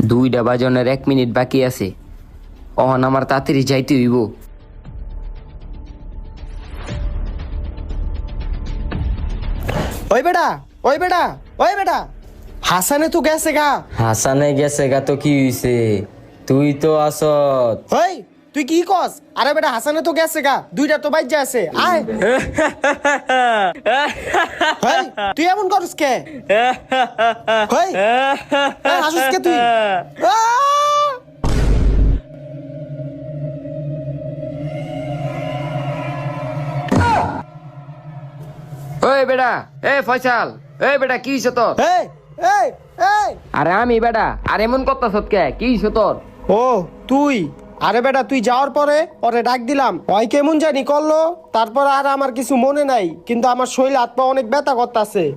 2টা বাজনের 1 মিনিট বাকি আছে। অহন আমার তাড়াতাড়ি যাইতে হইব। ওই বেটা ওই বেটা ওই বেটা, হাসানে তো গেছে গা। হাসানে গেছে গা তো কি হইছে? তুই তো আসত। ওই তুই কি কস? আরে বেটা হাসানে তো গেছে গা, 2টা তো বাইজা আছে, আয়। ওই, তুই এমন করস কে? ওই, হাসিস কে তুই? আহ! ওই বেটা, এ ফয়সাল, এই বেটা কি হইছে তোর? এই এই এই, আরে আমি বেটা, আর এমন করতাছত কে? কি হইছে তোর? ও তুই? আরে বেটা তুই যাওয়ার পরে ওরে ডাক দিলাম, ওই কেমন জানি করলো, তারপর আর আমার কিছু মনে নাই, কিন্তু আমার শরীর হাত পা অনেক ব্যথা করতেছে।